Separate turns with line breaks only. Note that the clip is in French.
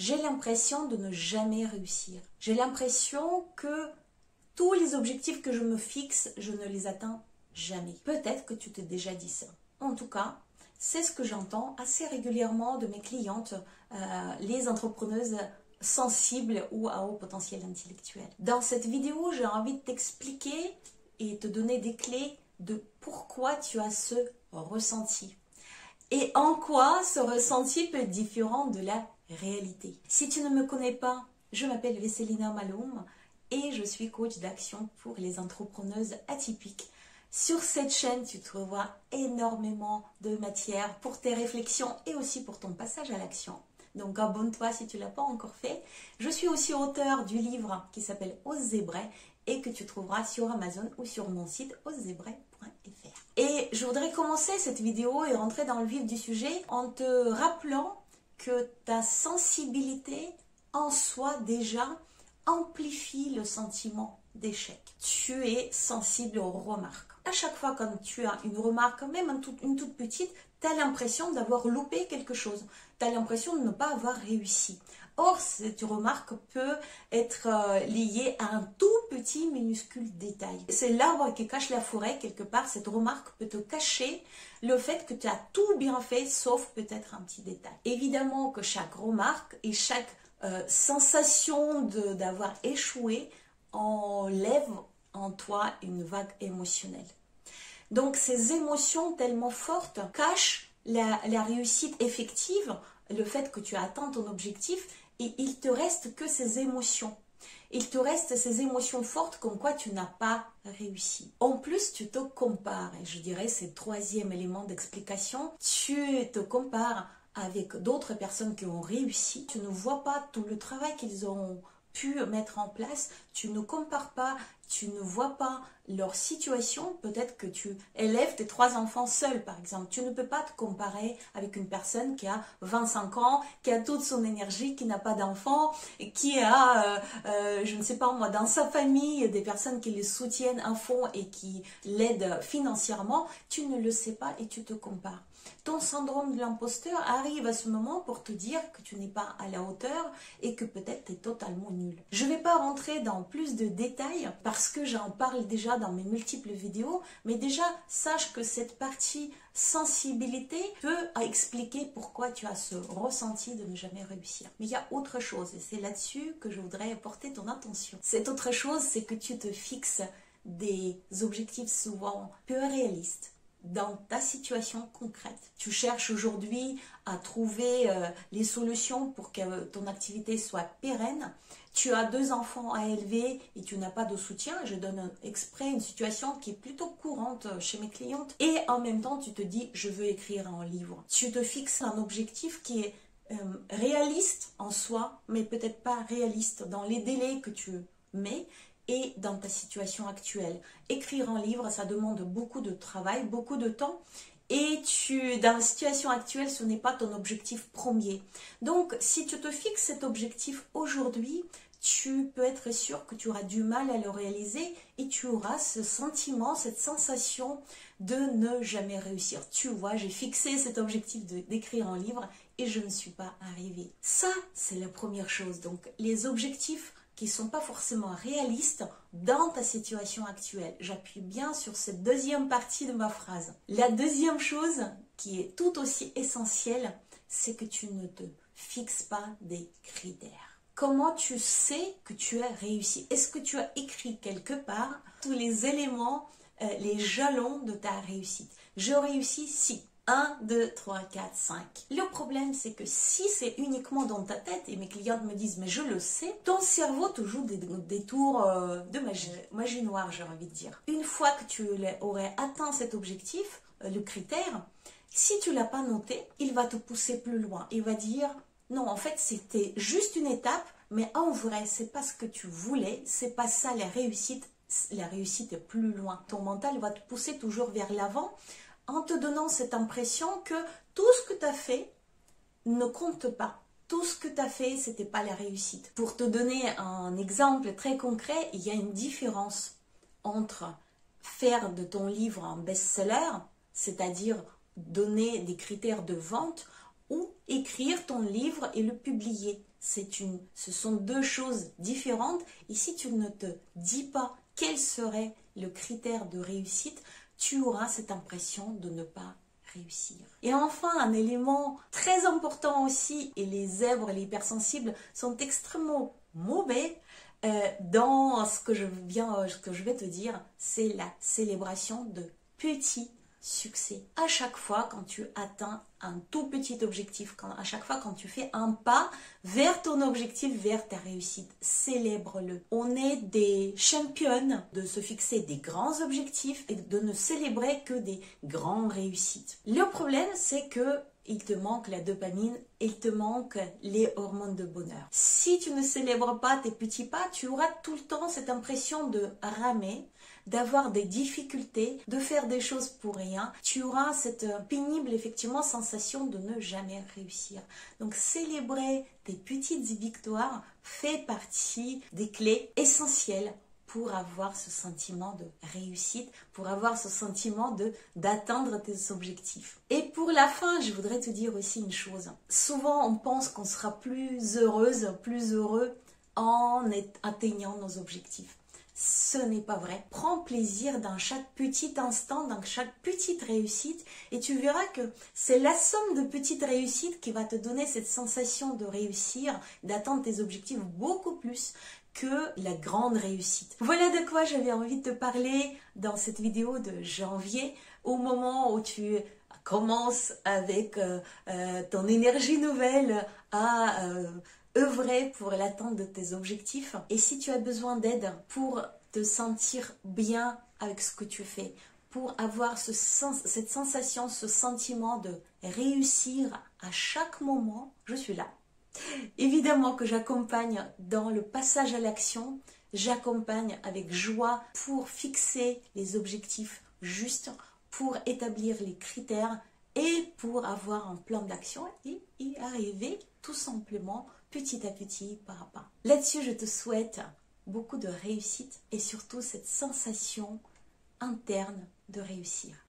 j'ai l'impression de ne jamais réussir. J'ai l'impression que tous les objectifs que je me fixe, je ne les atteins jamais. Peut-être que tu t'es déjà dit ça. En tout cas, c'est ce que j'entends assez régulièrement de mes clientes, les entrepreneuses sensibles ou à haut potentiel intellectuel. Dans cette vidéo, j'ai envie de t'expliquer et te donner des clés de pourquoi tu as ce ressenti. Et en quoi ce ressenti peut être différent de la réalité. Si tu ne me connais pas, je m'appelle Vesselina Maloum et je suis coach d'action pour les entrepreneuses atypiques. Sur cette chaîne, tu trouveras énormément de matière pour tes réflexions et aussi pour ton passage à l'action. Donc abonne-toi si tu ne l'as pas encore fait. Je suis aussi auteure du livre qui s'appelle Osezebray et que tu trouveras sur Amazon ou sur mon site osezebray.fr. Et je voudrais commencer cette vidéo et rentrer dans le vif du sujet en te rappelant que ta sensibilité en soi déjà amplifie le sentiment d'échec. Tu es sensible aux remarques. À chaque fois quand tu as une remarque, même une toute petite, tu as l'impression d'avoir loupé quelque chose. Tu as l'impression de ne pas avoir réussi. Or, cette remarque peut être liée à un tout petit minuscule détail. C'est l'arbre qui cache la forêt, quelque part. Cette remarque peut te cacher le fait que tu as tout bien fait, sauf peut-être un petit détail. Évidemment que chaque remarque et chaque sensation d'avoir échoué enlève en toi une vague émotionnelle. Donc ces émotions tellement fortes cachent la réussite effective, le fait que tu as atteint ton objectif, et il te reste que ces émotions. Il te reste ces émotions fortes comme quoi tu n'as pas réussi. En plus, tu te compares, et je dirais c'est le troisième élément d'explication, tu te compares avec d'autres personnes qui ont réussi, tu ne vois pas tout le travail qu'ils ont pu mettre en place, tu ne compares pas, tu ne vois pas leur situation. Peut-être que tu élèves tes 3 enfants seuls, par exemple. Tu ne peux pas te comparer avec une personne qui a 25 ans, qui a toute son énergie, qui n'a pas d'enfants, qui a, je ne sais pas moi, dans sa famille, des personnes qui les soutiennent à fond et qui l'aident financièrement. Tu ne le sais pas et tu te compares. Ton syndrome de l'imposteur arrive à ce moment pour te dire que tu n'es pas à la hauteur et que peut-être tu es totalement nul. Je ne vais pas rentrer dans plus de détails parce que j'en parle déjà dans mes multiples vidéos, mais déjà sache que cette partie sensibilité peut expliquer pourquoi tu as ce ressenti de ne jamais réussir. Mais il y a autre chose et c'est là-dessus que je voudrais porter ton attention. Cette autre chose, c'est que tu te fixes des objectifs souvent peu réalistes dans ta situation concrète. Tu cherches aujourd'hui à trouver les solutions pour que ton activité soit pérenne. Tu as 2 enfants à élever et tu n'as pas de soutien. Je donne exprès une situation qui est plutôt courante chez mes clientes. Et en même temps, tu te dis, je veux écrire un livre. Tu te fixes un objectif qui est réaliste en soi, mais peut-être pas réaliste dans les délais que tu mets et dans ta situation actuelle. Écrire un livre, ça demande beaucoup de travail, beaucoup de temps. Et dans la situation actuelle, ce n'est pas ton objectif premier. Donc, si tu te fixes cet objectif aujourd'hui, tu peux être sûr que tu auras du mal à le réaliser et tu auras ce sentiment, cette sensation de ne jamais réussir. Tu vois, j'ai fixé cet objectif d'écrire un livre et je ne suis pas arrivée. Ça, c'est la première chose. Donc, les objectifs qui ne sont pas forcément réalistes dans ta situation actuelle. J'appuie bien sur cette deuxième partie de ma phrase. La deuxième chose qui est tout aussi essentielle, c'est que tu ne te fixes pas des critères. Comment tu sais que tu as réussi? Est-ce que tu as écrit quelque part tous les éléments, les jalons de ta réussite? Je réussis si. 1, 2, 3, 4, 5. Le problème, c'est que si c'est uniquement dans ta tête, et mes clientes me disent, mais je le sais, ton cerveau te joue des tours de magie noire, j'ai envie de dire. Une fois que tu aurais atteint cet objectif, le critère, si tu ne l'as pas noté, il va te pousser plus loin. Il va dire, non, en fait, c'était juste une étape, mais en vrai, c'est pas ce que tu voulais, c'est pas ça la réussite est plus loin. Ton mental va te pousser toujours vers l'avant, en te donnant cette impression que tout ce que tu as fait ne compte pas. Tout ce que tu as fait, ce n'était pas la réussite. Pour te donner un exemple très concret, il y a une différence entre faire de ton livre un best-seller, c'est-à-dire donner des critères de vente, ou écrire ton livre et le publier. Ce sont deux choses différentes. Et si tu ne te dis pas quel serait le critère de réussite, tu auras cette impression de ne pas réussir. Et enfin, un élément très important aussi, et les zèbres, les hypersensibles sont extrêmement mauvais dans ce que je vais te dire, c'est la célébration de petits succès. À chaque fois quand tu atteins un tout petit objectif, à chaque fois quand tu fais un pas vers ton objectif, vers ta réussite, célèbre-le. On est des championnes de se fixer des grands objectifs et de ne célébrer que des grandes réussites. Le problème, c'est que il te manque la dopamine, il te manque les hormones de bonheur. Si tu ne célèbres pas tes petits pas, tu auras tout le temps cette impression de ramer, d'avoir des difficultés, de faire des choses pour rien. Tu auras cette pénible, effectivement, sensation de ne jamais réussir. Donc, célébrer tes petites victoires fait partie des clés essentielles pour avoir ce sentiment de réussite, pour avoir ce sentiment d'atteindre tes objectifs. Et pour la fin, je voudrais te dire aussi une chose. Souvent, on pense qu'on sera plus heureuse, plus heureux en atteignant nos objectifs. Ce n'est pas vrai. Prends plaisir dans chaque petit instant, dans chaque petite réussite et tu verras que c'est la somme de petites réussites qui va te donner cette sensation de réussir, d'atteindre tes objectifs beaucoup plus que la grande réussite. Voilà de quoi j'avais envie de te parler dans cette vidéo de janvier, au moment où tu commences avec ton énergie nouvelle à œuvrer pour l'atteinte de tes objectifs. Et si tu as besoin d'aide pour te sentir bien avec ce que tu fais, pour avoir cette sensation, ce sentiment de réussir à chaque moment, je suis là. Évidemment que j'accompagne dans le passage à l'action, j'accompagne avec joie pour fixer les objectifs justes, pour établir les critères et pour avoir un plan d'action et y arriver tout simplement petit à petit, pas à pas. Là-dessus, je te souhaite beaucoup de réussite et surtout cette sensation interne de réussir.